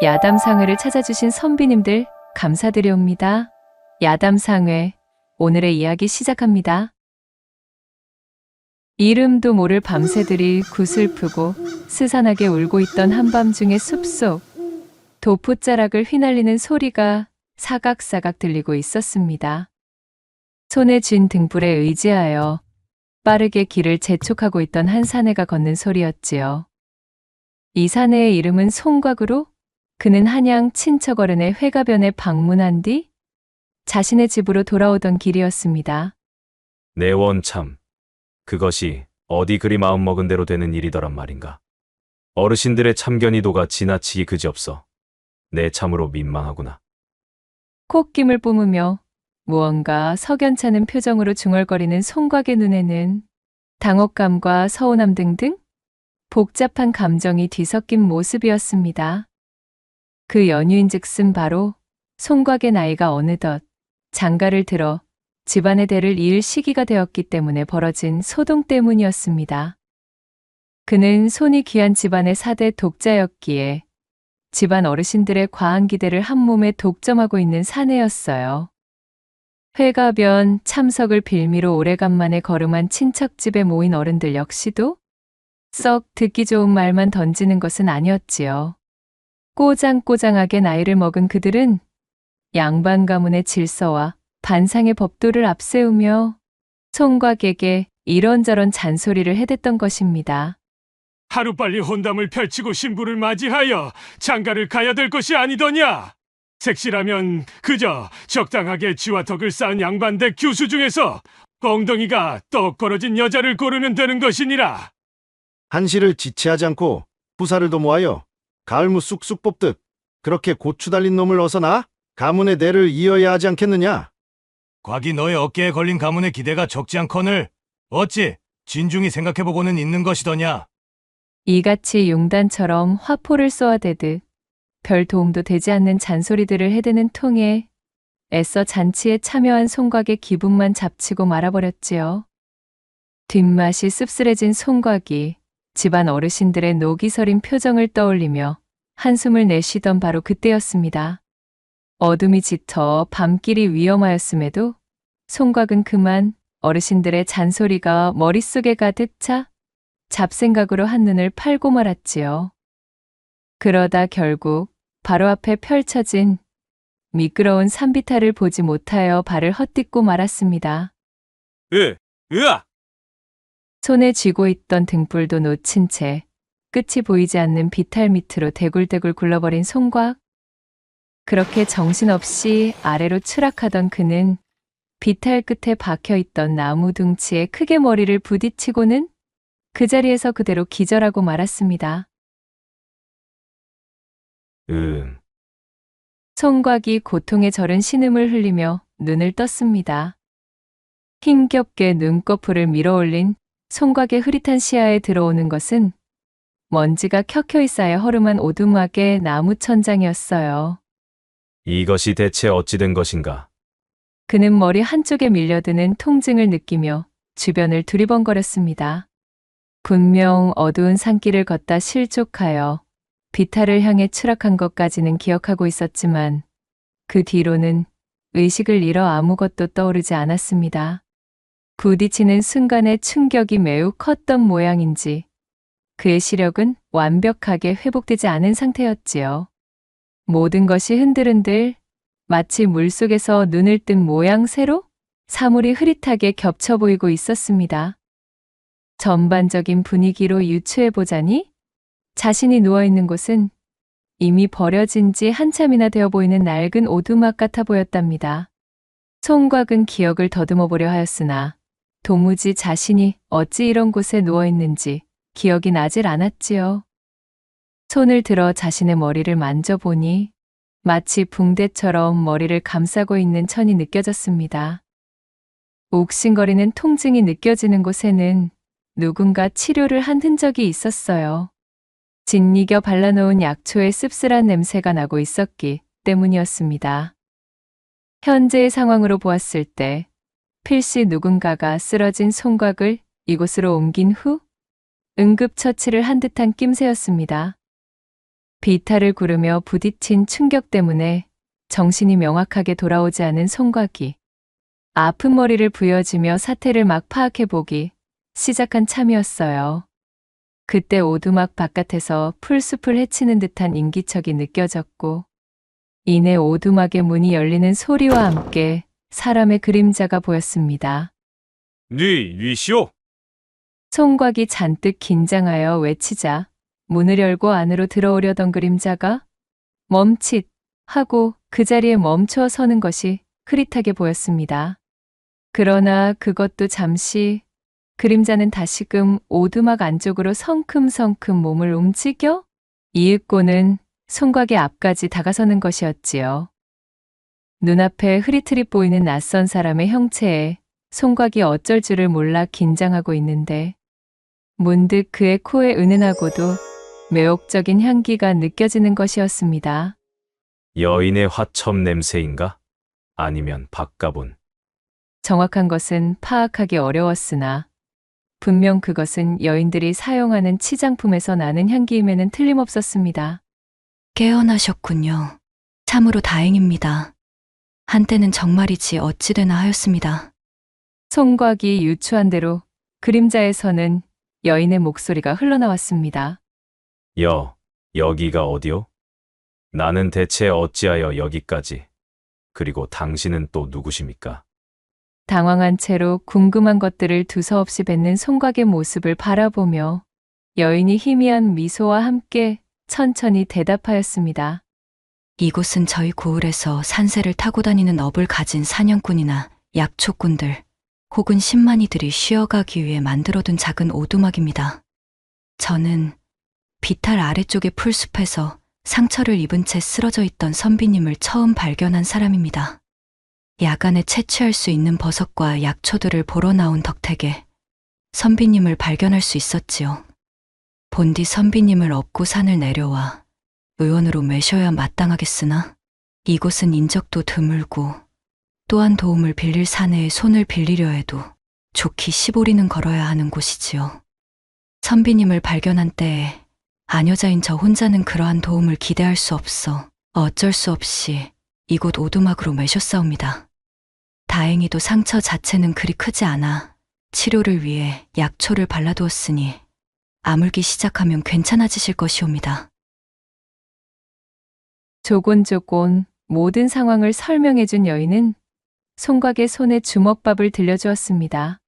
야담상회를 찾아주신 선비님들 감사드려옵니다. 야담상회, 오늘의 이야기 시작합니다. 이름도 모를 밤새들이 구슬프고 스산하게 울고 있던 한밤중의 숲속, 도포자락을 휘날리는 소리가 사각사각 들리고 있었습니다. 손에 쥔 등불에 의지하여 빠르게 길을 재촉하고 있던 한 사내가 걷는 소리였지요. 이 사내의 이름은 송곽으로 그는 한양 친척 어른의 회가변에 방문한 뒤 자신의 집으로 돌아오던 길이었습니다. 내원 참, 그것이 어디 그리 마음먹은 대로 되는 일이더란 말인가. 어르신들의 참견이도가 지나치기 그지없어. 내 참으로 민망하구나. 콧김을 뿜으며 무언가 석연찮은 표정으로 중얼거리는 송곽의 눈에는 당혹감과 서운함 등등 복잡한 감정이 뒤섞인 모습이었습니다. 그 연유인즉슨 바로 송곽의 나이가 어느덧 장가를 들어 집안의 대를 이을 시기가 되었기 때문에 벌어진 소동 때문이었습니다. 그는 손이 귀한 집안의 4대 독자였기에 집안 어르신들의 과한 기대를 한 몸에 독점하고 있는 사내였어요. 회가변 참석을 빌미로 오래간만에 거름한 친척집에 모인 어른들 역시도 썩 듣기 좋은 말만 던지는 것은 아니었지요. 꼬장꼬장하게 나이를 먹은 그들은 양반 가문의 질서와 반상의 법도를 앞세우며 송곽에게 이런저런 잔소리를 해댔던 것입니다. 하루빨리 혼담을 펼치고 신부를 맞이하여 장가를 가야 될 것이 아니더냐? 색시라면 그저 적당하게 쥐와 덕을 쌓은 양반대 교수 중에서 엉덩이가 떡 벌어진 여자를 고르면 되는 것이니라. 한시를 지체하지 않고 부사를 도모하여 가을무 쑥쑥 뽑듯 그렇게 고추 달린 놈을 어서 나 가문의 대를 이어야 하지 않겠느냐? 곽이 너의 어깨에 걸린 가문의 기대가 적지 않거늘 어찌 진중히 생각해보고는 있는 것이더냐? 이같이 용단처럼 화포를 쏘아대듯 별 도움도 되지 않는 잔소리들을 해대는 통에 애써 잔치에 참여한 송곽의 기분만 잡치고 말아버렸지요. 뒷맛이 씁쓸해진 송곽이 집안 어르신들의 녹이 서린 표정을 떠올리며 한숨을 내쉬던 바로 그때였습니다. 어둠이 짙어 밤길이 위험하였음에도 송곽은 그만 어르신들의 잔소리가 머릿속에 가득 차 잡생각으로 한눈을 팔고 말았지요. 그러다 결국 바로 앞에 펼쳐진 미끄러운 산비탈을 보지 못하여 발을 헛딛고 말았습니다. 으아! 손에 쥐고 있던 등불도 놓친 채 끝이 보이지 않는 비탈 밑으로 대굴대굴 굴러버린 송곽. 그렇게 정신없이 아래로 추락하던 그는 비탈 끝에 박혀있던 나무 둥치에 크게 머리를 부딪히고는 그 자리에서 그대로 기절하고 말았습니다. 송곽이 고통에 절은 신음을 흘리며 눈을 떴습니다. 힘겹게 눈꺼풀을 밀어올린 송곽의 흐릿한 시야에 들어오는 것은 먼지가 켜켜이 쌓여 허름한 오두막의 나무 천장이었어요. 이것이 대체 어찌 된 것인가? 그는 머리 한쪽에 밀려드는 통증을 느끼며 주변을 두리번거렸습니다. 분명 어두운 산길을 걷다 실족하여 비탈을 향해 추락한 것까지는 기억하고 있었지만 그 뒤로는 의식을 잃어 아무것도 떠오르지 않았습니다. 부딪히는 순간의 충격이 매우 컸던 모양인지 그의 시력은 완벽하게 회복되지 않은 상태였지요. 모든 것이 흔들흔들 마치 물속에서 눈을 뜬 모양새로 사물이 흐릿하게 겹쳐 보이고 있었습니다. 전반적인 분위기로 유추해보자니 자신이 누워있는 곳은 이미 버려진 지 한참이나 되어 보이는 낡은 오두막 같아 보였답니다. 송곽은 기억을 더듬어 보려 하였으나 도무지 자신이 어찌 이런 곳에 누워있는지 기억이 나질 않았지요. 손을 들어 자신의 머리를 만져보니 마치 붕대처럼 머리를 감싸고 있는 천이 느껴졌습니다. 옥신거리는 통증이 느껴지는 곳에는 누군가 치료를 한 흔적이 있었어요. 짓이겨 발라놓은 약초의 씁쓸한 냄새가 나고 있었기 때문이었습니다. 현재의 상황으로 보았을 때 필시 누군가가 쓰러진 송곽을 이곳으로 옮긴 후 응급처치를 한 듯한 낌새였습니다. 비탈을 구르며 부딪힌 충격 때문에 정신이 명확하게 돌아오지 않은 송각이 아픈 머리를 부여지며 사태를 막 파악해보기 시작한 참이었어요. 그때 오두막 바깥에서 풀숲을 헤치는 듯한 인기척이 느껴졌고 이내 오두막의 문이 열리는 소리와 함께 사람의 그림자가 보였습니다. 뉘시오. 송각이 잔뜩 긴장하여 외치자 문을 열고 안으로 들어오려던 그림자가 멈칫 하고 그 자리에 멈춰 서는 것이 흐릿하게 보였습니다. 그러나 그것도 잠시 그림자는 다시금 오두막 안쪽으로 성큼성큼 몸을 움직여 이윽고는 송각의 앞까지 다가서는 것이었지요. 눈앞에 흐릿흐릿 보이는 낯선 사람의 형체에 송각이 어쩔 줄을 몰라 긴장하고 있는데 문득 그의 코에 은은하고도 매혹적인 향기가 느껴지는 것이었습니다. 여인의 화첩 냄새인가? 아니면 박가본. 정확한 것은 파악하기 어려웠으나 분명 그것은 여인들이 사용하는 치장품에서 나는 향기임에는 틀림없었습니다. 깨어나셨군요. 참으로 다행입니다. 한때는 정말이지 어찌되나 하였습니다. 송각이 유추한 대로 그림자에서는 여인의 목소리가 흘러나왔습니다. 여기가 어디요? 나는 대체 어찌하여 여기까지? 그리고 당신은 또 누구십니까? 당황한 채로 궁금한 것들을 두서없이 뱉는 송각의 모습을 바라보며 여인이 희미한 미소와 함께 천천히 대답하였습니다. 이곳은 저희 고을에서 산새를 타고 다니는 업을 가진 사냥꾼이나 약초꾼들 혹은 신만이들이 쉬어가기 위해 만들어둔 작은 오두막입니다. 저는 비탈 아래쪽의 풀숲에서 상처를 입은 채 쓰러져 있던 선비님을 처음 발견한 사람입니다. 야간에 채취할 수 있는 버섯과 약초들을 보러 나온 덕택에 선비님을 발견할 수 있었지요. 본디 선비님을 업고 산을 내려와 의원으로 매셔야 마땅하겠으나 이곳은 인적도 드물고 또한 도움을 빌릴 사내에 손을 빌리려 해도 좋기 15리는 걸어야 하는 곳이지요. 선비님을 발견한 때에 아녀자인 저 혼자는 그러한 도움을 기대할 수 없어 어쩔 수 없이 이곳 오두막으로 매셨사옵니다. 다행히도 상처 자체는 그리 크지 않아 치료를 위해 약초를 발라두었으니 아물기 시작하면 괜찮아지실 것이옵니다. 조곤조곤 모든 상황을 설명해준 여인은 송각의 손에 주먹밥을 들려주었습니다.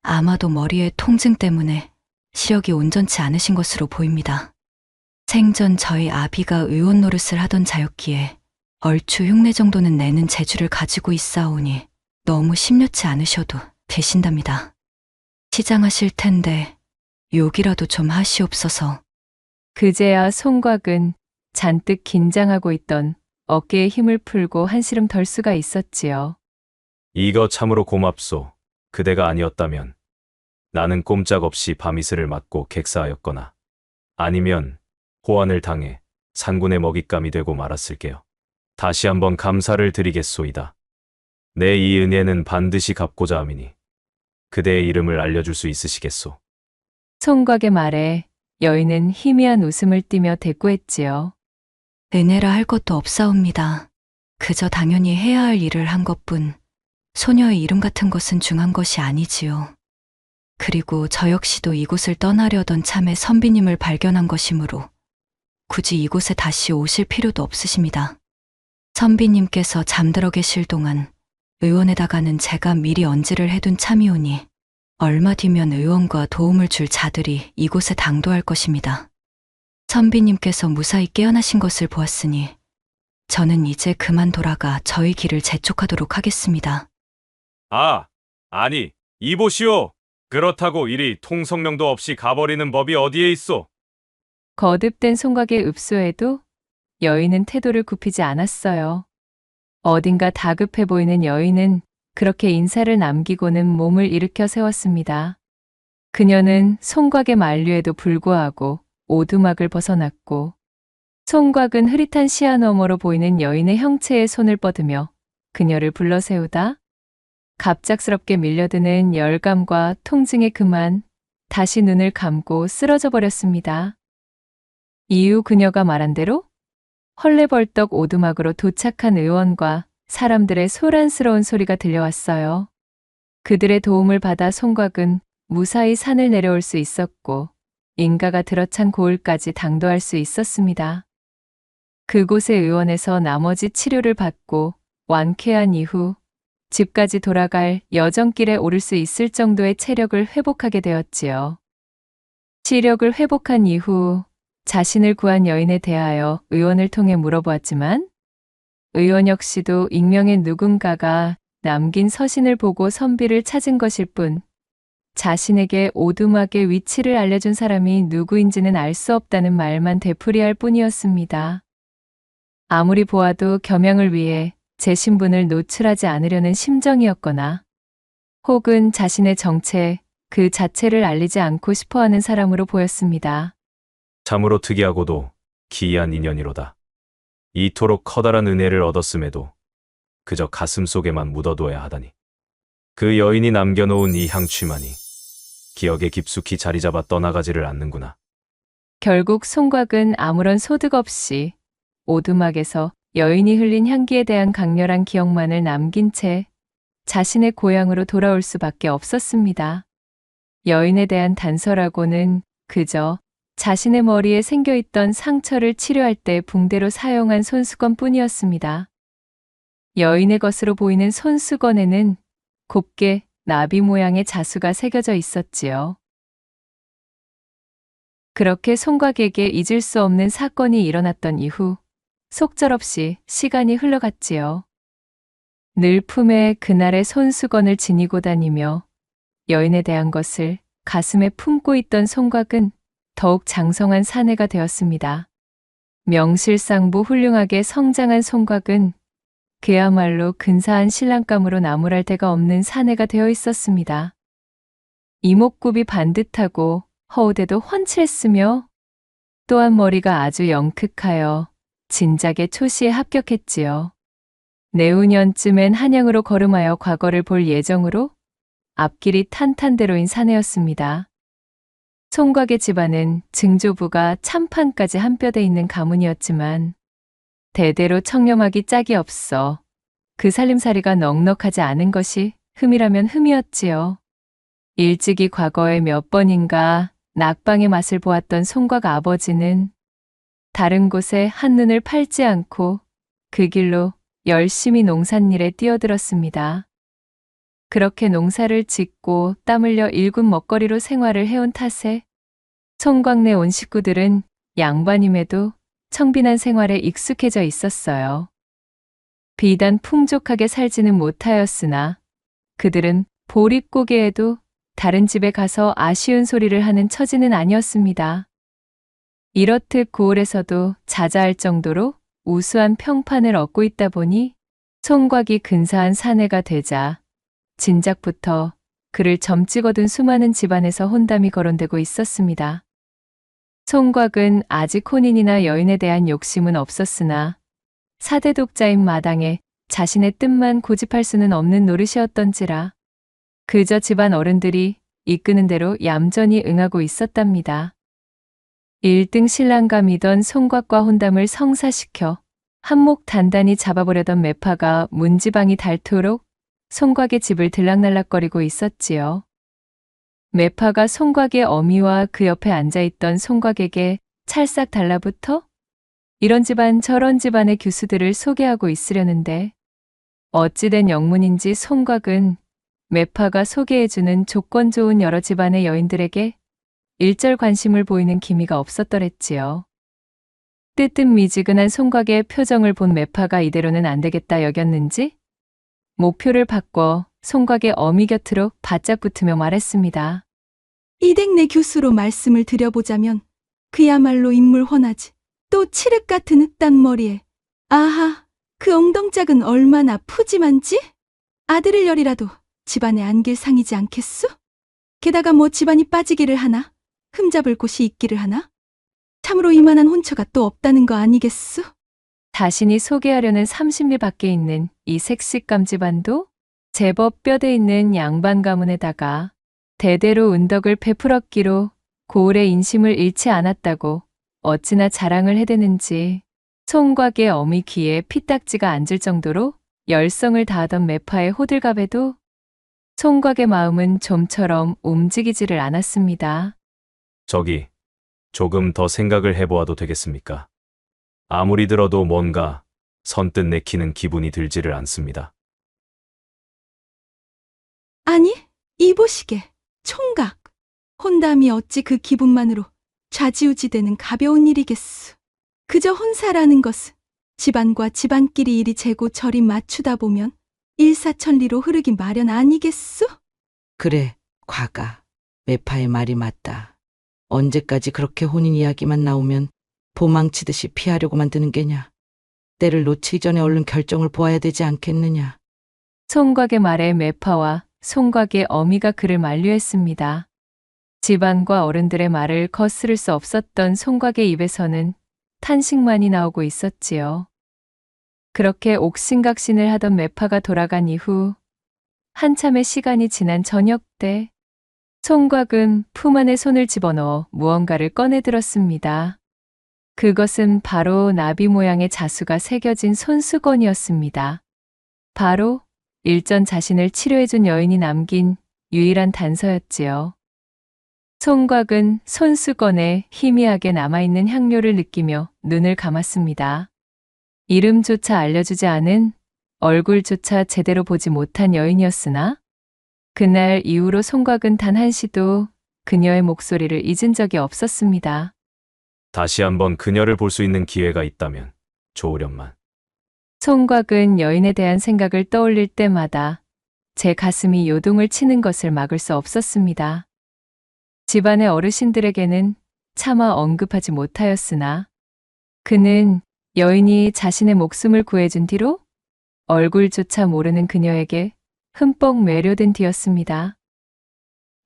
아마도 머리의 통증 때문에 시력이 온전치 않으신 것으로 보입니다. 생전 저희 아비가 의원 노릇을 하던 자였기에 얼추 흉내 정도는 내는 재주를 가지고 있사오니 너무 심려치 않으셔도 되신답니다. 시장하실 텐데 욕이라도 좀 하시옵소서. 그제야 송각은 잔뜩 긴장하고 있던 어깨에 힘을 풀고 한시름 덜 수가 있었지요. 이거 참으로 고맙소. 그대가 아니었다면 나는 꼼짝없이 밤이슬을 맞고 객사하였거나 아니면 호환을 당해 산군의 먹잇감이 되고 말았을게요. 다시 한번 감사를 드리겠소이다. 내 이 은혜는 반드시 갚고자 함이니 그대의 이름을 알려줄 수 있으시겠소? 송각의 말에 여인은 희미한 웃음을 띠며 대꾸했지요. 은혜라 할 것도 없사옵니다. 그저 당연히 해야 할 일을 한 것뿐 소녀의 이름 같은 것은 중한 것이 아니지요. 그리고 저 역시도 이곳을 떠나려던 참에 선비님을 발견한 것이므로 굳이 이곳에 다시 오실 필요도 없으십니다. 선비님께서 잠들어 계실 동안 의원에다가는 제가 미리 언지를 해둔 참이오니 얼마 뒤면 의원과 도움을 줄 자들이 이곳에 당도할 것입니다. 선비님께서 무사히 깨어나신 것을 보았으니 저는 이제 그만 돌아가 저희 길을 재촉하도록 하겠습니다. 아니, 이보시오. 그렇다고 이리 통성명도 없이 가버리는 법이 어디에 있소? 거듭된 송각의 읍소에도 여인은 태도를 굽히지 않았어요. 어딘가 다급해 보이는 여인은 그렇게 인사를 남기고는 몸을 일으켜 세웠습니다. 그녀는 송각의 만류에도 불구하고 오두막을 벗어났고 송각은 흐릿한 시야 너머로 보이는 여인의 형체에 손을 뻗으며 그녀를 불러 세우다 갑작스럽게 밀려드는 열감과 통증에 그만 다시 눈을 감고 쓰러져 버렸습니다. 이후 그녀가 말한 대로 헐레벌떡 오두막으로 도착한 의원과 사람들의 소란스러운 소리가 들려왔어요. 그들의 도움을 받아 송곽은 무사히 산을 내려올 수 있었고 인가가 들어찬 고을까지 당도할 수 있었습니다. 그곳의 의원에서 나머지 치료를 받고 완쾌한 이후 집까지 돌아갈 여정길에 오를 수 있을 정도의 체력을 회복하게 되었지요. 시력을 회복한 이후 자신을 구한 여인에 대하여 의원을 통해 물어보았지만 의원 역시도 익명의 누군가가 남긴 서신을 보고 선비를 찾은 것일 뿐 자신에게 오두막의 위치를 알려준 사람이 누구인지는 알 수 없다는 말만 되풀이할 뿐이었습니다. 아무리 보아도 겸양을 위해 제 신분을 노출하지 않으려는 심정이었거나 혹은 자신의 정체 그 자체를 알리지 않고 싶어하는 사람으로 보였습니다. 참으로 특이하고도 기이한 인연이로다. 이토록 커다란 은혜를 얻었음에도 그저 가슴 속에만 묻어둬야 하다니. 그 여인이 남겨놓은 이 향취만이 기억에 깊숙이 자리 잡아 떠나가지를 않는구나. 결국 송곽은 아무런 소득 없이 오두막에서 여인이 흘린 향기에 대한 강렬한 기억만을 남긴 채 자신의 고향으로 돌아올 수밖에 없었습니다. 여인에 대한 단서라고는 그저 자신의 머리에 생겨있던 상처를 치료할 때 붕대로 사용한 손수건 뿐이었습니다. 여인의 것으로 보이는 손수건에는 곱게 나비 모양의 자수가 새겨져 있었지요. 그렇게 송곽에게 잊을 수 없는 사건이 일어났던 이후 속절없이 시간이 흘러갔지요. 늘 품에 그날의 손수건을 지니고 다니며 여인에 대한 것을 가슴에 품고 있던 송곽은 더욱 장성한 사내가 되었습니다. 명실상부 훌륭하게 성장한 송곽은 그야말로 근사한 신랑감으로 나무랄 데가 없는 사내가 되어 있었습니다. 이목구비 반듯하고 허우대도 훤칠했으며 또한 머리가 아주 영특하여 진작에 초시에 합격했지요. 내후년쯤엔 한양으로 걸음하여 과거를 볼 예정으로 앞길이 탄탄대로인 사내였습니다. 송곽의 집안은 증조부가 참판까지 한 뼈대 있는 가문이었지만 대대로 청렴하기 짝이 없어 그 살림살이가 넉넉하지 않은 것이 흠이라면 흠이었지요. 일찍이 과거에 몇 번인가 낙방의 맛을 보았던 송곽 아버지는 다른 곳에 한눈을 팔지 않고 그 길로 열심히 농산일에 뛰어들었습니다. 그렇게 농사를 짓고 땀 흘려 일군 먹거리로 생활을 해온 탓에 송곽네 온 식구들은 양반임에도 청빈한 생활에 익숙해져 있었어요. 비단 풍족하게 살지는 못하였으나 그들은 보릿고개에도 다른 집에 가서 아쉬운 소리를 하는 처지는 아니었습니다. 이렇듯 고을에서도 자자할 정도로 우수한 평판을 얻고 있다 보니 송곽이 근사한 사내가 되자 진작부터 그를 점찍어둔 수많은 집안에서 혼담이 거론되고 있었습니다. 송곽은 아직 혼인이나 여인에 대한 욕심은 없었으나 사대 독자인 마당에 자신의 뜻만 고집할 수는 없는 노릇이었던지라 그저 집안 어른들이 이끄는 대로 얌전히 응하고 있었답니다. 1등 신랑감이던 송곽과 혼담을 성사시켜 한몫 단단히 잡아보려던 매파가 문지방이 닳도록 송곽의 집을 들락날락거리고 있었지요. 매파가 송곽의 어미와 그 옆에 앉아있던 송곽에게 찰싹 달라붙어 이런 집안 저런 집안의 교수들을 소개하고 있으려는데 어찌된 영문인지 송곽은 매파가 소개해주는 조건 좋은 여러 집안의 여인들에게 일절 관심을 보이는 기미가 없었더랬지요. 뜨뜻미지근한 송곽의 표정을 본 매파가 이대로는 안 되겠다 여겼는지 목표를 바꿔 송곽의 어미 곁으로 바짝 붙으며 말했습니다. 이댁내 교수로 말씀을 드려보자면 그야말로 인물 훤하지. 또 칠흑 같은 흑단 머리에 아하 그 엉덩짝은 얼마나 푸짐한지? 아들을 열이라도 집안에 안길 상이지 않겠소? 게다가 뭐 집안이 빠지기를 하나? 흠잡을 곳이 있기를 하나? 참으로 이만한 혼처가 또 없다는 거 아니겠소? 자신이 소개하려는 30리 밖에 있는 이 색식감 집안도 제법 뼈대 있는 양반 가문에다가 대대로 은덕을 베풀었기로 고을의 인심을 잃지 않았다고 어찌나 자랑을 해대는지 송곽의 어미 귀에 피딱지가 앉을 정도로 열성을 다하던 매파의 호들갑에도 송곽의 마음은 좀처럼 움직이지를 않았습니다. 저기, 조금 더 생각을 해보아도 되겠습니까? 아무리 들어도 뭔가 선뜻 내키는 기분이 들지를 않습니다. 아니, 이보시게, 총각. 혼담이 어찌 그 기분만으로 좌지우지되는 가벼운 일이겠수. 그저 혼사라는 것은 집안과 집안끼리 이리 재고 저리 맞추다 보면 일사천리로 흐르기 마련 아니겠수? 그래, 과가. 매파의 말이 맞다. 언제까지 그렇게 혼인 이야기만 나오면 도망치듯이 피하려고만 드는 게냐. 때를 놓치기 전에 얼른 결정을 보아야 되지 않겠느냐. 송곽의 말에 매파와 송곽의 어미가 그를 만류했습니다. 집안과 어른들의 말을 거스를 수 없었던 송곽의 입에서는 탄식만이 나오고 있었지요. 그렇게 옥신각신을 하던 매파가 돌아간 이후 한참의 시간이 지난 저녁 때 송곽은 품 안에 손을 집어넣어 무언가를 꺼내 들었습니다. 그것은 바로 나비 모양의 자수가 새겨진 손수건이었습니다. 바로 일전 자신을 치료해준 여인이 남긴 유일한 단서였지요. 송곽은 손수건에 희미하게 남아있는 향료를 느끼며 눈을 감았습니다. 이름조차 알려주지 않은, 얼굴조차 제대로 보지 못한 여인이었으나 그날 이후로 송곽은 단 한시도 그녀의 목소리를 잊은 적이 없었습니다. 다시 한번 그녀를 볼 수 있는 기회가 있다면 좋으련만. 송곽은 여인에 대한 생각을 떠올릴 때마다 제 가슴이 요동을 치는 것을 막을 수 없었습니다. 집안의 어르신들에게는 차마 언급하지 못하였으나 그는 여인이 자신의 목숨을 구해준 뒤로 얼굴조차 모르는 그녀에게 흠뻑 매료된 뒤였습니다.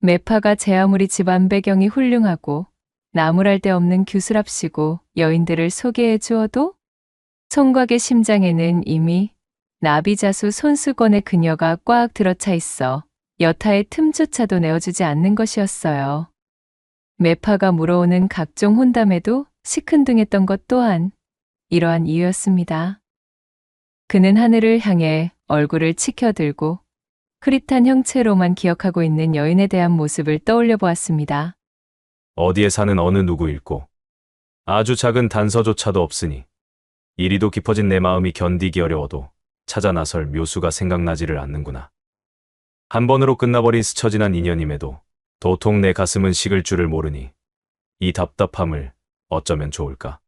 매파가 제 아무리 집안 배경이 훌륭하고 나무랄 데 없는 규술합시고 여인들을 소개해 주어도 송곽의 심장에는 이미 나비자수 손수건에 그녀가 꽉 들어차 있어 여타의 틈조차도 내어주지 않는 것이었어요. 매파가 물어오는 각종 혼담에도 시큰둥했던 것 또한 이러한 이유였습니다. 그는 하늘을 향해 얼굴을 치켜들고 흐릿한 형체로만 기억하고 있는 여인에 대한 모습을 떠올려 보았습니다. 어디에 사는 어느 누구일고 아주 작은 단서조차도 없으니 이리도 깊어진 내 마음이 견디기 어려워도 찾아 나설 묘수가 생각나지를 않는구나. 한 번으로 끝나버린 스쳐 지난 인연임에도 도통 내 가슴은 식을 줄을 모르니 이 답답함을 어쩌면 좋을까.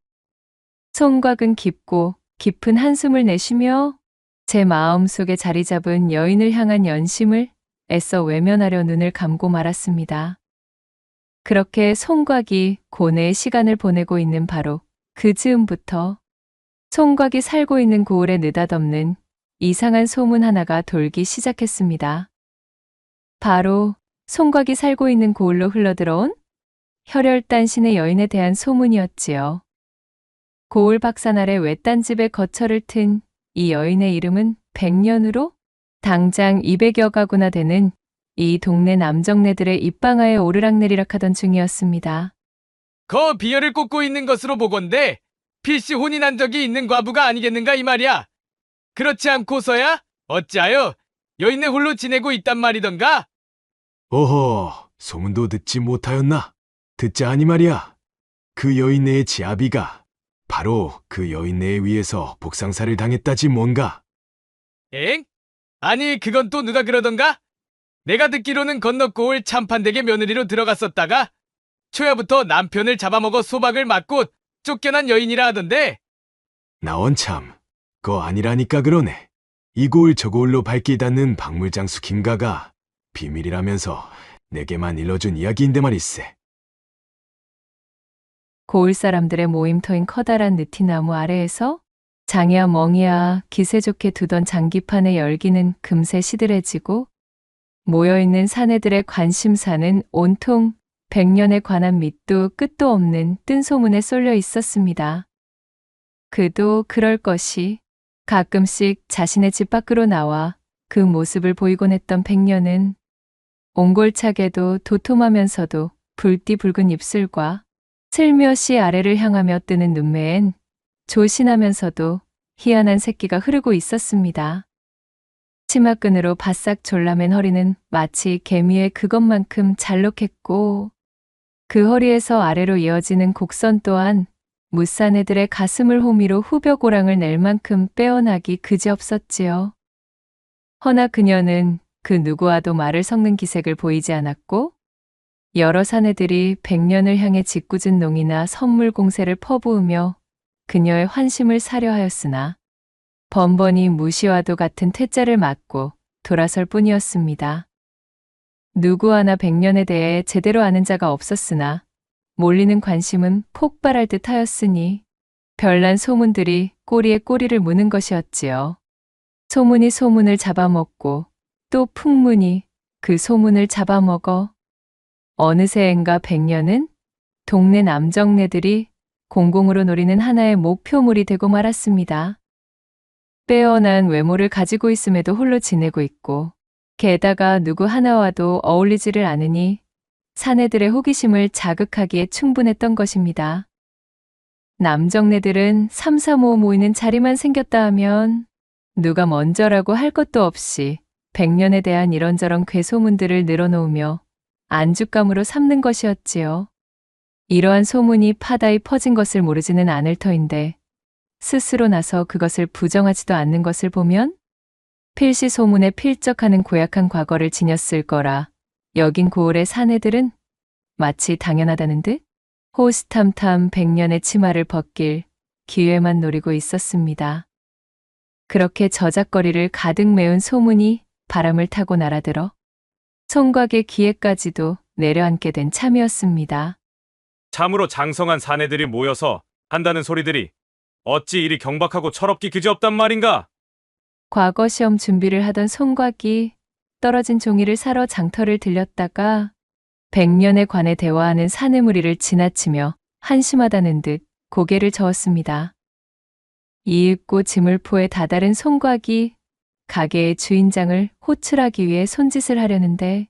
송곽은 깊고 깊은 한숨을 내쉬며 제 마음속에 자리 잡은 여인을 향한 연심을 애써 외면하려 눈을 감고 말았습니다. 그렇게 송곽이 고뇌의 시간을 보내고 있는 바로 그 즈음부터 송곽이 살고 있는 고을에 느닷없는 이상한 소문 하나가 돌기 시작했습니다. 바로 송곽이 살고 있는 고을로 흘러들어온 혈혈단신의 여인에 대한 소문이었지요. 고을 박산 아래 외딴 집에 거처를 튼 이 여인의 이름은 백년으로 당장 200여 가구나 되는 이 동네 남정네들의 입방아에 오르락내리락 하던 중이었습니다. 거 비열을 꽂고 있는 것으로 보건대 필시 혼인한 적이 있는 과부가 아니겠는가 이 말이야. 그렇지 않고서야 어찌하여 여인네 홀로 지내고 있단 말이던가? 어허, 소문도 듣지 못하였나? 듣자 하니 말이야. 그 여인네의 지아비가 바로 그 여인네에 의해서 복상사를 당했다지 뭔가. 엥? 아니 그건 또 누가 그러던가? 내가 듣기로는 건너고을 참판댁의 며느리로 들어갔었다가 초야부터 남편을 잡아먹어 소박을 맞고 쫓겨난 여인이라 하던데. 나원 참, 거 아니라니까 그러네. 이 고을 저 고을로 발길 닿는 박물장수 김가가 비밀이라면서 내게만 일러준 이야기인데 말일세. 고을 사람들의 모임터인 커다란 느티나무 아래에서 장이야 멍이야 기세 좋게 두던 장기판의 열기는 금세 시들해지고 모여있는 사내들의 관심사는 온통 백년에 관한 밑도 끝도 없는 뜬 소문에 쏠려 있었습니다. 그도 그럴 것이 가끔씩 자신의 집 밖으로 나와 그 모습을 보이곤 했던 백년은 옹골차게도 도톰하면서도 붉디 붉은 입술과 슬며시 아래를 향하며 뜨는 눈매엔 조신하면서도 희한한 새끼가 흐르고 있었습니다. 치마끈으로 바싹 졸라맨 허리는 마치 개미의 그것만큼 잘록했고 그 허리에서 아래로 이어지는 곡선 또한 무사내들의 가슴을 호미로 후벼고랑을 낼 만큼 빼어나기 그지없었지요. 허나 그녀는 그 누구와도 말을 섞는 기색을 보이지 않았고 여러 사내들이 백년을 향해 짓궂은 농이나 선물 공세를 퍼부으며 그녀의 환심을 사려 하였으나 번번이 무시와도 같은 퇴짜를 맞고 돌아설 뿐이었습니다. 누구 하나 백년에 대해 제대로 아는 자가 없었으나 몰리는 관심은 폭발할 듯 하였으니 별난 소문들이 꼬리에 꼬리를 무는 것이었지요. 소문이 소문을 잡아먹고 또 풍문이 그 소문을 잡아먹어 어느새인가 백년은 동네 남정네들이 공공으로 노리는 하나의 목표물이 되고 말았습니다. 빼어난 외모를 가지고 있음에도 홀로 지내고 있고 게다가 누구 하나와도 어울리지를 않으니 사내들의 호기심을 자극하기에 충분했던 것입니다. 남정네들은 3, 4, 5 모이는 자리만 생겼다 하면 누가 먼저라고 할 것도 없이 백년에 대한 이런저런 괴소문들을 늘어놓으며 안주감으로 삼는 것이었지요. 이러한 소문이 파다히 퍼진 것을 모르지는 않을 터인데 스스로 나서 그것을 부정하지도 않는 것을 보면 필시 소문에 필적하는 고약한 과거를 지녔을 거라 여긴 고을의 사내들은 마치 당연하다는 듯 호시탐탐 백년의 치마를 벗길 기회만 노리고 있었습니다. 그렇게 저작거리를 가득 메운 소문이 바람을 타고 날아들어 총각의 귀에까지도 내려앉게 된 참이었습니다. 참으로 장성한 사내들이 모여서 한다는 소리들이 어찌 이리 경박하고 철없기 그지없단 말인가? 과거 시험 준비를 하던 총각이 떨어진 종이를 사러 장터를 들렸다가 백년에 관해 대화하는 사내 무리를 지나치며 한심하다는 듯 고개를 저었습니다. 이윽고 지물포에 다다른 총각이 가게의 주인장을 호출하기 위해 손짓을 하려는데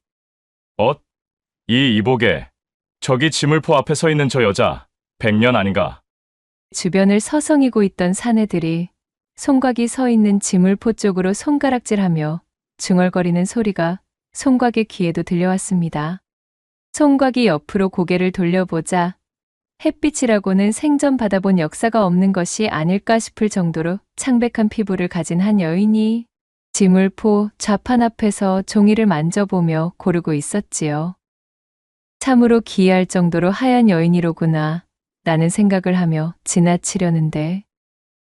이 이복에 저기 지물포 앞에 서 있는 저 여자 백년 아닌가? 주변을 서성이고 있던 사내들이 총각이 서 있는 지물포 쪽으로 손가락질하며 중얼거리는 소리가 총각의 귀에도 들려왔습니다. 총각이 옆으로 고개를 돌려보자 햇빛이라고는 생전 받아본 역사가 없는 것이 아닐까 싶을 정도로 창백한 피부를 가진 한 여인이 지물포 좌판 앞에서 종이를 만져보며 고르고 있었지요. 참으로 기이할 정도로 하얀 여인이로구나 라는 생각을 하며 지나치려는데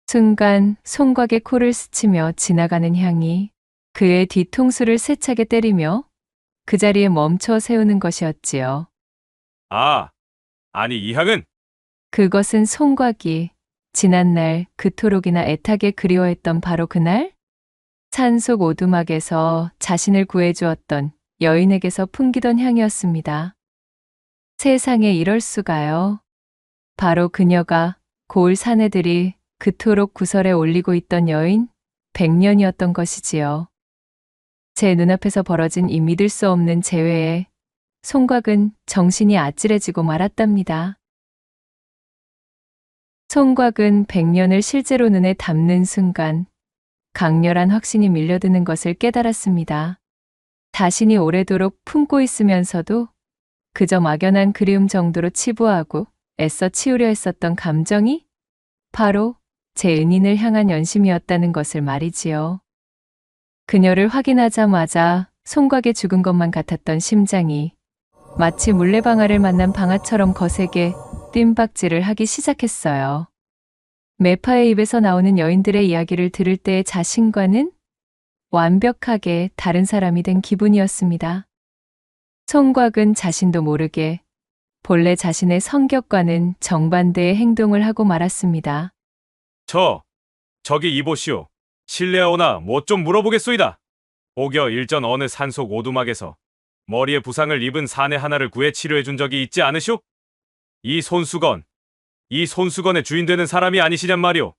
순간 총각의 코를 스치며 지나가는 향이 그의 뒤통수를 세차게 때리며 그 자리에 멈춰 세우는 것이었지요. 아니 이 향은? 그것은 총각이 지난날 그토록이나 애타게 그리워했던 바로 그날 산속 오두막에서 자신을 구해주었던 여인에게서 풍기던 향이었습니다. 세상에 이럴 수가요. 바로 그녀가 고을 사내들이 그토록 구설에 올리고 있던 여인 백년이었던 것이지요. 제 눈앞에서 벌어진 이 믿을 수 없는 재회에 총각은 정신이 아찔해지고 말았답니다. 총각은 백년을 실제로 눈에 담는 순간 강렬한 확신이 밀려드는 것을 깨달았습니다. 자신이 오래도록 품고 있으면서도 그저 막연한 그리움 정도로 치부하고 애써 치우려 했었던 감정이 바로 제 은인을 향한 연심이었다는 것을 말이지요. 그녀를 확인하자마자 총각의 죽은 것만 같았던 심장이 마치 물레방아를 만난 방아처럼 거세게 뜀박질을 하기 시작했어요. 매파의 입에서 나오는 여인들의 이야기를 들을 때의 자신과는 완벽하게 다른 사람이 된 기분이었습니다. 총각은 자신도 모르게 본래 자신의 성격과는 정반대의 행동을 하고 말았습니다. 저기 이보시오. 실례하오나 뭐 좀 물어보겠소이다. 오겨 일전 어느 산속 오두막에서 머리에 부상을 입은 사내 하나를 구해 치료해 준 적이 있지 않으시오? 이 손수건의 주인 되는 사람이 아니시냔 말이오.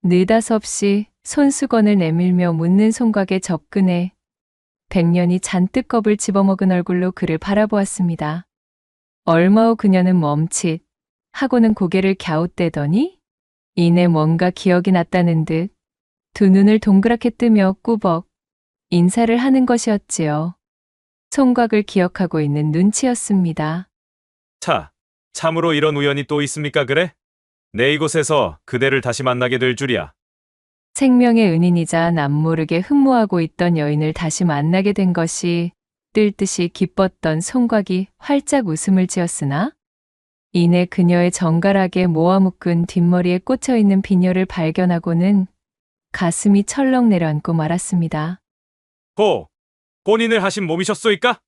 느닷없이 손수건을 내밀며 묻는 총각의 접근에 백년이 잔뜩 겁을 집어먹은 얼굴로 그를 바라보았습니다. 얼마 후 그녀는 멈칫 하고는 고개를 갸웃대더니 이내 뭔가 기억이 났다는 듯 두 눈을 동그랗게 뜨며 꾸벅 인사를 하는 것이었지요. 송곽을 기억하고 있는 눈치였습니다. 차, 참으로 이런 우연이 또 있습니까 그래? 내 이곳에서 그대를 다시 만나게 될 줄이야. 생명의 은인이자 남모르게 흠모하고 있던 여인을 다시 만나게 된 것이 뜰 듯이 기뻤던 송곽이 활짝 웃음을 지었으나 이내 그녀의 정갈하게 모아묶은 뒷머리에 꽂혀있는 비녀를 발견하고는 가슴이 철렁 내려앉고 말았습니다. 혼인을 하신 몸이셨소이까?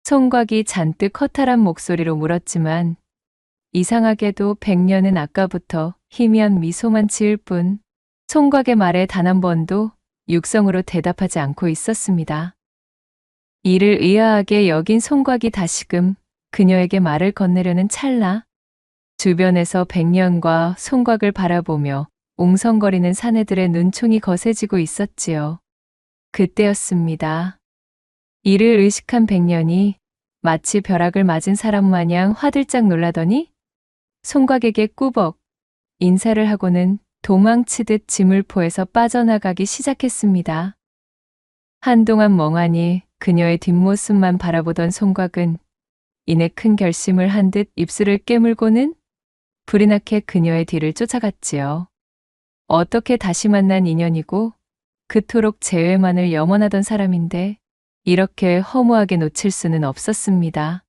송곽이 잔뜩 허탈한 목소리로 물었지만 이상하게도 백년은 아까부터 희미한 미소만 지을 뿐 송곽의 말에 단 한 번도 육성으로 대답하지 않고 있었습니다. 이를 의아하게 여긴 송곽이 다시금 그녀에게 말을 건네려는 찰나 주변에서 백년과 송곽을 바라보며 웅성거리는 사내들의 눈총이 거세지고 있었지요. 그때였습니다. 이를 의식한 백년이 마치 벼락을 맞은 사람 마냥 화들짝 놀라더니 송곽에게 꾸벅 인사를 하고는 도망치듯 지물포에서 빠져나가기 시작했습니다. 한동안 멍하니 그녀의 뒷모습만 바라보던 송곽은 이내 큰 결심을 한 듯 입술을 깨물고는 불이 나게 그녀의 뒤를 쫓아갔지요. 어떻게 다시 만난 인연이고 그토록 재회만을 염원하던 사람인데 이렇게 허무하게 놓칠 수는 없었습니다.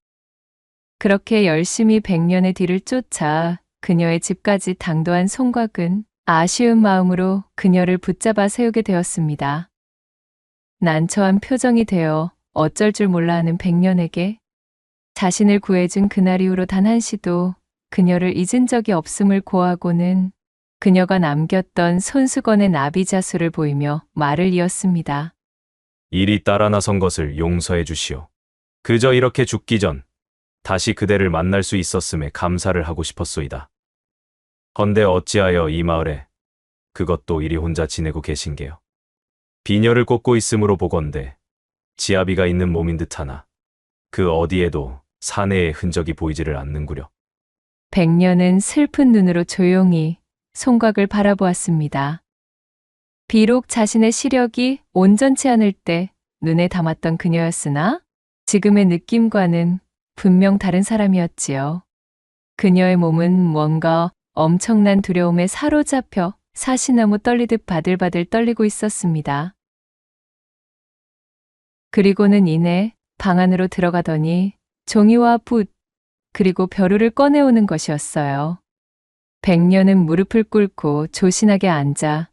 그렇게 열심히 백년의 뒤를 쫓아 그녀의 집까지 당도한 송곽은 아쉬운 마음으로 그녀를 붙잡아 세우게 되었습니다. 난처한 표정이 되어 어쩔 줄 몰라 하는 백년에게 자신을 구해준 그날 이후로 단 한시도 그녀를 잊은 적이 없음을 고하고는 그녀가 남겼던 손수건의 나비자수를 보이며 말을 이었습니다. 일이 따라 나선 것을 용서해 주시오. 그저 이렇게 죽기 전 다시 그대를 만날 수 있었음에 감사를 하고 싶었소이다. 헌데 어찌하여 이 마을에 그것도 이리 혼자 지내고 계신 게요. 비녀를 꽂고 있음으로 보건대 지아비가 있는 몸인 듯하나 그 어디에도 사내의 흔적이 보이지를 않는구려. 백년은 슬픈 눈으로 조용히 송곽을 바라보았습니다. 비록 자신의 시력이 온전치 않을 때 눈에 담았던 그녀였으나 지금의 느낌과는 분명 다른 사람이었지요. 그녀의 몸은 뭔가 엄청난 두려움에 사로잡혀 사시나무 떨리듯 바들바들 떨리고 있었습니다. 그리고는 이내 방 안으로 들어가더니 종이와 붓 그리고 벼루를 꺼내오는 것이었어요. 백년은 무릎을 꿇고 조신하게 앉아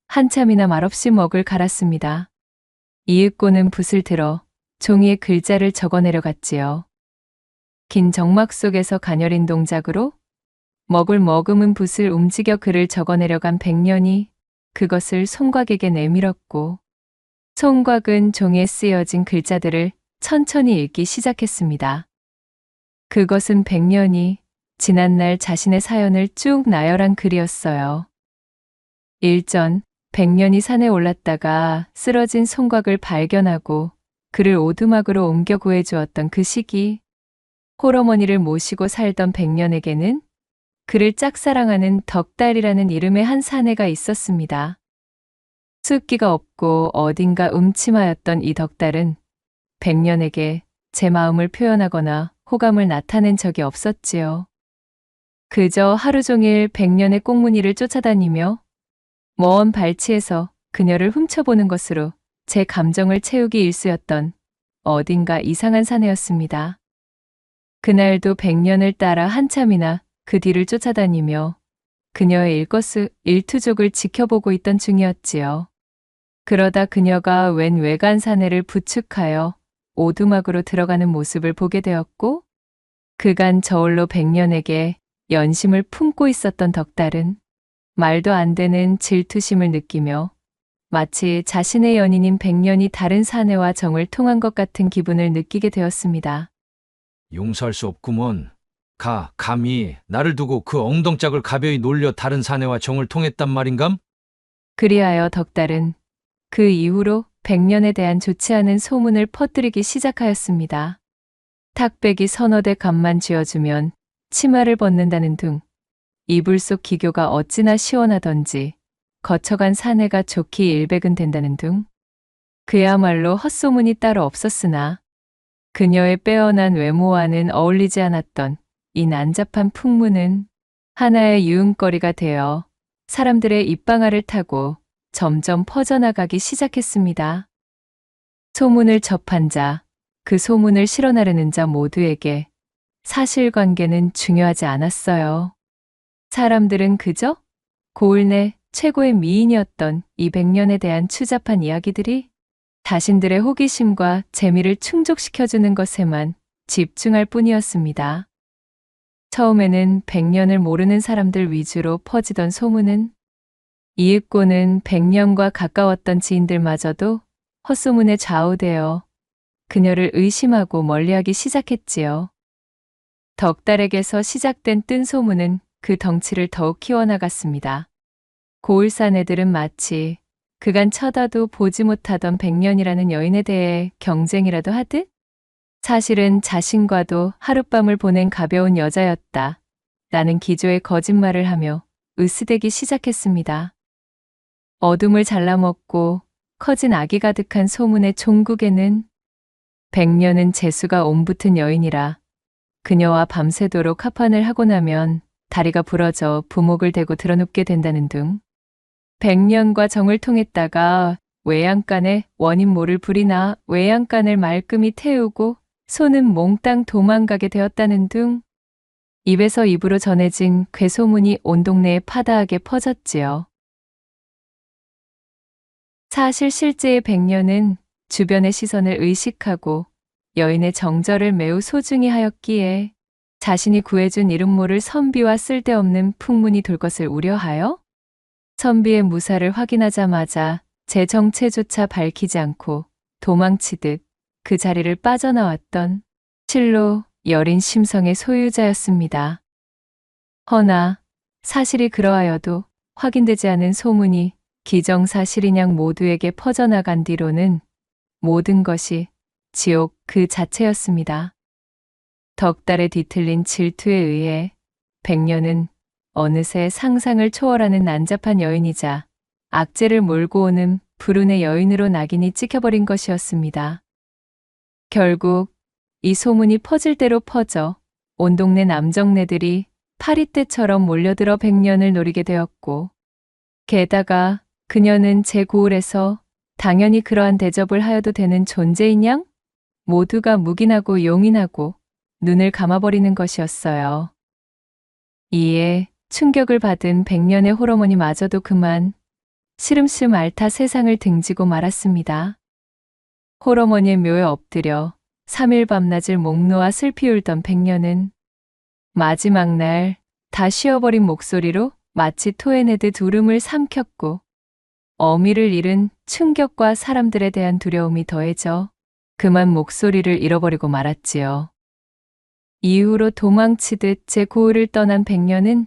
한참이나 말없이 먹을 갈았습니다. 이윽고는 붓을 들어 종이에 글자를 적어내려 갔지요. 긴 정막 속에서 가녀린 동작으로 먹을 머금은 붓을 움직여 글을 적어내려간 백년이 그것을 송곽에게 내밀었고 송곽은 종이에 쓰여진 글자들을 천천히 읽기 시작했습니다. 그것은 백년이 지난날 자신의 사연을 쭉 나열한 글이었어요. 일전 백년이 산에 올랐다가 쓰러진 송곽을 발견하고 그를 오두막으로 옮겨 구해주었던 그 시기 홀어머니를 모시고 살던 백년에게는 그를 짝사랑하는 덕달이라는 이름의 한 사내가 있었습니다. 숫기가 없고 어딘가 음침하였던 이 덕달은 백년에게 제 마음을 표현하거나 호감을 나타낸 적이 없었지요. 그저 하루 종일 백년의 꽁무니를 쫓아다니며 먼 발치에서 그녀를 훔쳐보는 것으로 제 감정을 채우기 일쑤였던 어딘가 이상한 사내였습니다. 그날도 백년을 따라 한참이나 그 뒤를 쫓아다니며 그녀의 일거수일투족을 지켜보고 있던 중이었지요. 그러다 그녀가 웬 외간 사내를 부축하여 오두막으로 들어가는 모습을 보게 되었고 그간 저울로 백년에게 연심을 품고 있었던 덕달은 말도 안 되는 질투심을 느끼며 마치 자신의 연인인 백년이 다른 사내와 정을 통한 것 같은 기분을 느끼게 되었습니다. 용서할 수 없구먼. 감히 나를 두고 그 엉덩짝을 가벼이 놀려 다른 사내와 정을 통했단 말인감? 그리하여 덕달은 그 이후로 백년에 대한 좋지 않은 소문을 퍼뜨리기 시작하였습니다. 탁백이 서너 대 값만 쥐어주면 치마를 벗는다는 등 이불 속 기교가 어찌나 시원하던지 거쳐간 사내가 좋기 일백은 된다는 등 그야말로 헛소문이 따로 없었으나 그녀의 빼어난 외모와는 어울리지 않았던 이 난잡한 풍문은 하나의 유흥거리가 되어 사람들의 입방아를 타고 점점 퍼져나가기 시작했습니다. 소문을 접한 자, 그 소문을 실어나르는 자 모두에게 사실관계는 중요하지 않았어요. 사람들은 그저 고을 내 최고의 미인이었던 이 백년에 대한 추잡한 이야기들이 자신들의 호기심과 재미를 충족시켜주는 것에만 집중할 뿐이었습니다. 처음에는 백년을 모르는 사람들 위주로 퍼지던 소문은 이윽고는 백년과 가까웠던 지인들마저도 헛소문에 좌우되어 그녀를 의심하고 멀리하기 시작했지요. 덕달에게서 시작된 뜬 소문은 그 덩치를 더욱 키워나갔습니다. 고을 사내들은 마치 그간 쳐다도 보지 못하던 백년이라는 여인에 대해 경쟁이라도 하듯 사실은 자신과도 하룻밤을 보낸 가벼운 여자였다 라는 기조의 거짓말을 하며 으스대기 시작했습니다. 어둠을 잘라먹고 커진 악이 가득한 소문의 종국에는 백년은 재수가 옴붙은 여인이라 그녀와 밤새도록 합판을 하고 나면 다리가 부러져 부목을 대고 드러눕게 된다는 등 백년과 정을 통했다가 외양간에 원인 모를 불이나 외양간을 말끔히 태우고 소는 몽땅 도망가게 되었다는 등 입에서 입으로 전해진 괴소문이 온 동네에 파다하게 퍼졌지요. 사실 실제의 백년은 주변의 시선을 의식하고 여인의 정절을 매우 소중히 하였기에 자신이 구해준 이름 모를 선비와 쓸데없는 풍문이 돌 것을 우려하여 선비의 무사를 확인하자마자 제 정체조차 밝히지 않고 도망치듯 그 자리를 빠져나왔던 실로 여린 심성의 소유자였습니다. 허나 사실이 그러하여도 확인되지 않은 소문이 기정사실인양 모두에게 퍼져나간 뒤로는 모든 것이 지옥 그 자체였습니다. 덕달에 뒤틀린 질투에 의해 백년은 어느새 상상을 초월하는 난잡한 여인이자 악재를 몰고 오는 불운의 여인으로 낙인이 찍혀버린 것이었습니다. 결국 이 소문이 퍼질 대로 퍼져 온 동네 남정네들이 파리떼처럼 몰려들어 백년을 노리게 되었고 게다가 그녀는 제 고을에서 당연히 그러한 대접을 하여도 되는 존재인 양 모두가 묵인하고 용인하고 눈을 감아버리는 것이었어요. 이에 충격을 받은 백년의 홀어머니마저도 그만 시름시름 앓다 세상을 등지고 말았습니다. 홀어머니의 묘에 엎드려 3일 밤낮을 목 놓아 슬피 울던 백년은 마지막 날 다 쉬어버린 목소리로 마치 토해내듯 울음을 삼켰고 어미를 잃은 충격과 사람들에 대한 두려움이 더해져 그만 목소리를 잃어버리고 말았지요. 이후로 도망치듯 제 고을을 떠난 백년은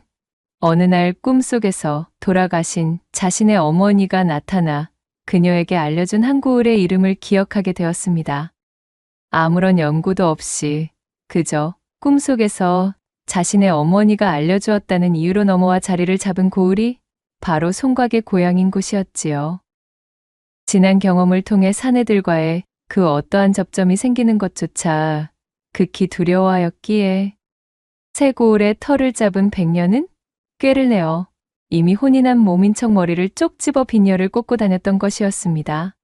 어느 날 꿈속에서 돌아가신 자신의 어머니가 나타나 그녀에게 알려준 한 고을의 이름을 기억하게 되었습니다. 아무런 연고도 없이 그저 꿈속에서 자신의 어머니가 알려주었다는 이유로 넘어와 자리를 잡은 고을이 바로 송곽의 고향인 곳이었지요. 지난 경험을 통해 사내들과의 그 어떠한 접점이 생기는 것조차 극히 두려워하였기에 새 고을에 털을 잡은 백년은 꾀를 내어 이미 혼이 난 몸인 척 머리를 쪽 집어 비녀를 꽂고 다녔던 것이었습니다.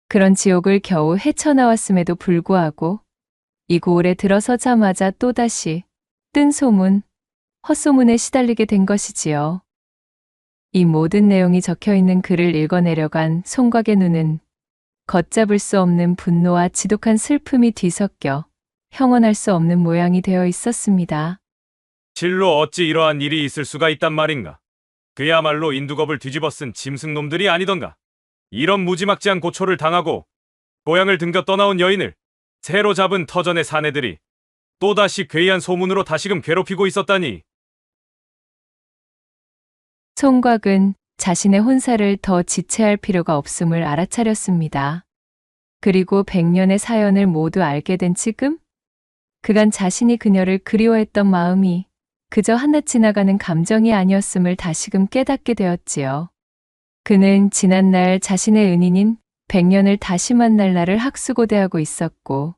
그런 지옥을 겨우 헤쳐나왔음에도 불구하고 이 고을에 들어서자마자 또다시 뜬 소문, 헛소문에 시달리게 된 것이지요. 이 모든 내용이 적혀있는 글을 읽어내려간 송곽의 눈은 걷잡을 수 없는 분노와 지독한 슬픔이 뒤섞여 형언할 수 없는 모양이 되어 있었습니다. 실로 어찌 이러한 일이 있을 수가 있단 말인가? 그야말로 인두겁을 뒤집어 쓴 짐승놈들이 아니던가? 이런 무지막지한 고초를 당하고 고향을 등겨 떠나온 여인을 새로 잡은 터전의 사내들이 또다시 괴이한 소문으로 다시금 괴롭히고 있었다니. 송곽은 자신의 혼사를 더 지체할 필요가 없음을 알아차렸습니다. 그리고 백년의 사연을 모두 알게 된 지금 그간 자신이 그녀를 그리워했던 마음이 그저 한낱 지나가는 감정이 아니었음을 다시금 깨닫게 되었지요. 그는 지난날 자신의 은인인 백년을 다시 만날 날을 학수고대하고 있었고,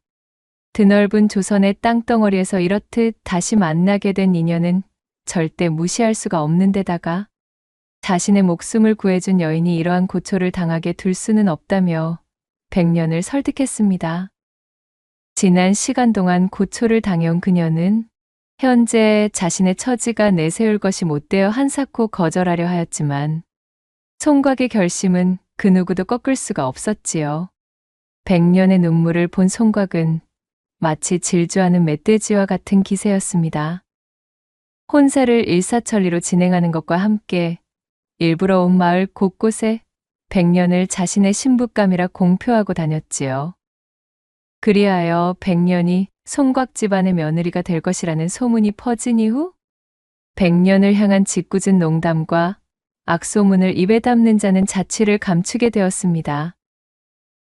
드넓은 조선의 땅덩어리에서 이렇듯 다시 만나게 된 인연은 절대 무시할 수가 없는 데다가 자신의 목숨을 구해준 여인이 이러한 고초를 당하게 둘 수는 없다며 백년을 설득했습니다. 지난 시간 동안 고초를 당해온 그녀는 현재 자신의 처지가 내세울 것이 못되어 한사코 거절하려 하였지만 송곽의 결심은 그 누구도 꺾을 수가 없었지요. 백년의 눈물을 본 송곽은 마치 질주하는 멧돼지와 같은 기세였습니다. 혼사를 일사천리로 진행하는 것과 함께 일부러 온 마을 곳곳에 백년을 자신의 신부감이라 공표하고 다녔지요. 그리하여 백년이 송곽 집안의 며느리가 될 것이라는 소문이 퍼진 이후 백년을 향한 짓궂은 농담과 악소문을 입에 담는 자는 자취를 감추게 되었습니다.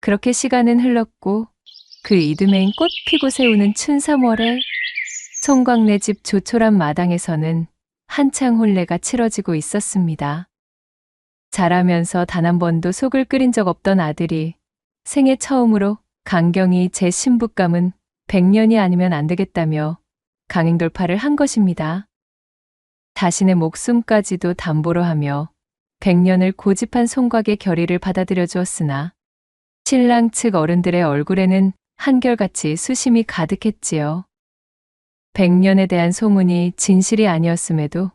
그렇게 시간은 흘렀고 그 이듬해인 꽃 피고 새우는 춘삼월에 송곽네 집 조촐한 마당에서는 한창 혼례가 치러지고 있었습니다. 자라면서 단 한 번도 속을 끓인 적 없던 아들이 생애 처음으로 강경이 제 신부감은 100년이 아니면 안 되겠다며 강행돌파를 한 것입니다. 자신의 목숨까지도 담보로 하며 100년을 고집한 송곽의 결의를 받아들여 주었으나 신랑 측 어른들의 얼굴에는 한결같이 수심이 가득했지요. 100년에 대한 소문이 진실이 아니었음에도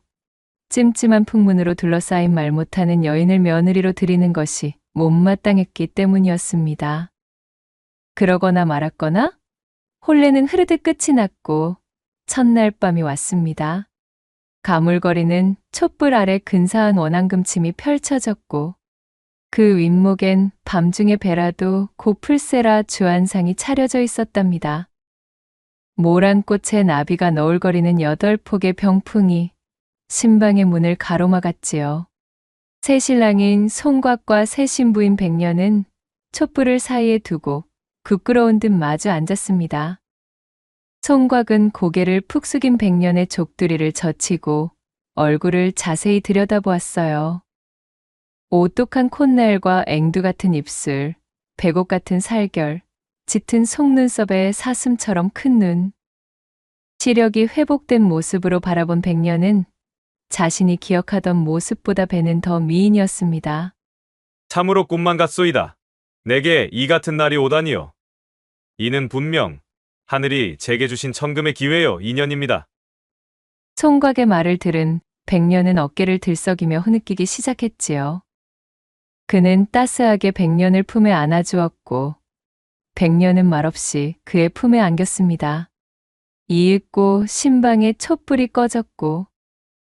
찜찜한 풍문으로 둘러싸인 말 못하는 여인을 며느리로 들이는 것이 못마땅했기 때문이었습니다. 그러거나 말았거나 혼례는 흐르듯 끝이 났고 첫날 밤이 왔습니다. 가물거리는 촛불 아래 근사한 원앙금침이 펼쳐졌고 그 윗목엔 밤중의 배라도 고풀세라 주안상이 차려져 있었답니다. 모란꽃의 나비가 너울거리는 8폭의 병풍이 신방의 문을 가로막았지요. 새 신랑인 송곽과 새 신부인 백년은 촛불을 사이에 두고 부끄러운 듯 마주 앉았습니다. 송곽은 고개를 푹 숙인 백년의 족두리를 젖히고 얼굴을 자세히 들여다보았어요. 오똑한 콧날과 앵두 같은 입술, 백옥 같은 살결, 짙은 속눈썹에 사슴처럼 큰 눈. 시력이 회복된 모습으로 바라본 백년은 자신이 기억하던 모습보다 배는 더 미인이었습니다. 참으로 꿈만 같소이다. 내게 이 같은 날이 오다니요. 이는 분명 하늘이 제게 주신 천금의 기회요 인연입니다. 송곽의 말을 들은 백년은 어깨를 들썩이며 흐느끼기 시작했지요. 그는 따스하게 백년을 품에 안아주었고 백년은 말없이 그의 품에 안겼습니다. 이윽고 신방의 촛불이 꺼졌고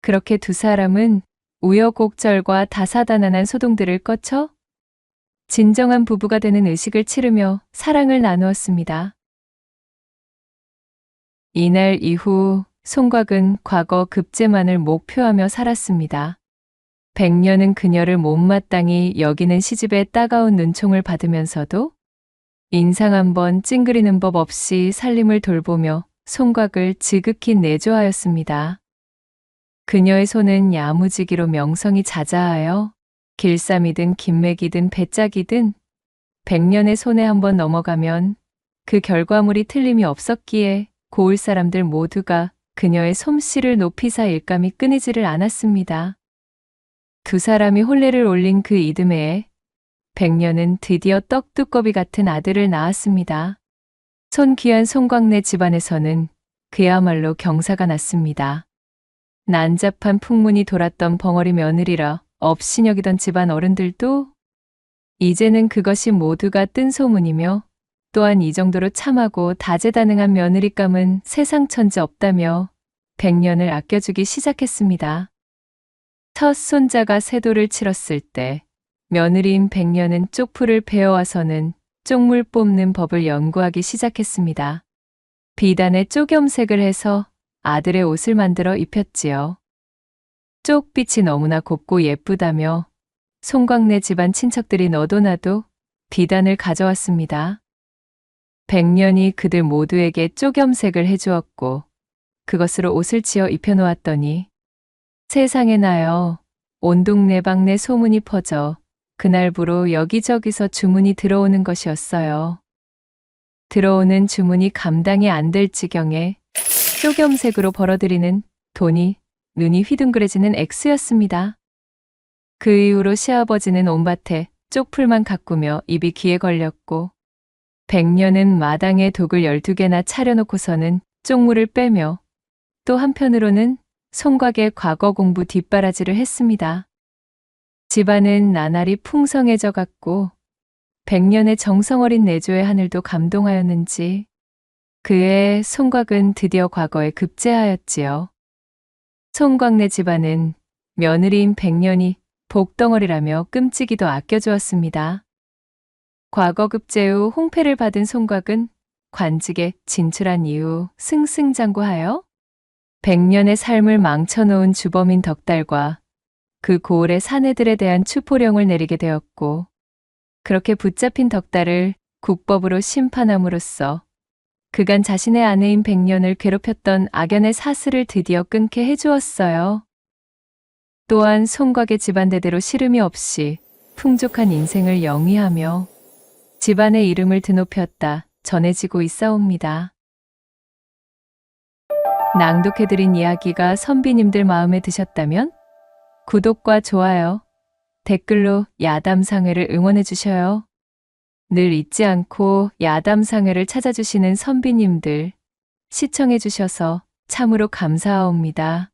그렇게 두 사람은 우여곡절과 다사다난한 소동들을 거쳐 진정한 부부가 되는 의식을 치르며 사랑을 나누었습니다. 이날 이후 송곽은 과거 급제만을 목표하며 살았습니다. 백년은 그녀를 못마땅히 여기는 시집의 따가운 눈총을 받으면서도 인상 한번 찡그리는 법 없이 살림을 돌보며 송곽을 지극히 내조하였습니다. 그녀의 손은 야무지기로 명성이 자자하여 길쌈이든 김맥이든 배짝이든 백년의 손에 한번 넘어가면 그 결과물이 틀림이 없었기에 고을 사람들 모두가 그녀의 솜씨를 높이사 일감이 끊이지를 않았습니다. 두 사람이 혼례를 올린 그 이듬해에 백년은 드디어 떡두꺼비 같은 아들을 낳았습니다. 손귀한 송곽네 집안에서는 그야말로 경사가 났습니다. 난잡한 풍문이 돌았던 벙어리 며느리라 업신여기던 집안 어른들도 이제는 그것이 모두가 뜬 소문이며 또한 이 정도로 참하고 다재다능한 며느리감은 세상 천지 없다며 백년을 아껴주기 시작했습니다. 첫 손자가 세도를 치렀을 때 며느리인 백년은 쪽풀을 베어와서는 쪽물 뽑는 법을 연구하기 시작했습니다. 비단에 쪽염색을 해서 아들의 옷을 만들어 입혔지요. 쪽빛이 너무나 곱고 예쁘다며 송곽네 집안 친척들이 너도 나도 비단을 가져왔습니다. 백년이 그들 모두에게 쪼겸색을 해주었고 그것으로 옷을 지어 입혀놓았더니 세상에 나요. 온 동네방네 소문이 퍼져 그날부로 여기저기서 주문이 들어오는 것이었어요. 들어오는 주문이 감당이 안 될 지경에 쪼겸색으로 벌어들이는 돈이 눈이 휘둥그레지는 액수였습니다. 그 이후로 시아버지는 온밭에 쪽풀만 가꾸며 입이 귀에 걸렸고 백년은 마당에 독을 12개나 차려놓고서는 쪽물을 빼며 또 한편으로는 송곽의 과거 공부 뒷바라지를 했습니다. 집안은 나날이 풍성해져 갔고 백년의 정성어린 내조의 하늘도 감동하였는지 그해 송곽은 드디어 과거에 급제하였지요. 송곽네 집안은 며느리인 백년이 복덩어리라며 끔찍이도 아껴주었습니다. 과거 급제 후 홍패를 받은 송곽은 관직에 진출한 이후 승승장구하여 백년의 삶을 망쳐놓은 주범인 덕달과 그 고을의 사내들에 대한 추포령을 내리게 되었고 그렇게 붙잡힌 덕달을 국법으로 심판함으로써 그간 자신의 아내인 백년을 괴롭혔던 악연의 사슬을 드디어 끊게 해주었어요. 또한 송곽의 집안대대로 시름이 없이 풍족한 인생을 영위하며 집안의 이름을 드높였다 전해지고 있사옵니다. 낭독해드린 이야기가 선비님들 마음에 드셨다면 구독과 좋아요, 댓글로 야담상회를 응원해 주셔요. 늘 잊지 않고 야담상회를 찾아주시는 선비님들 시청해 주셔서 참으로 감사하옵니다.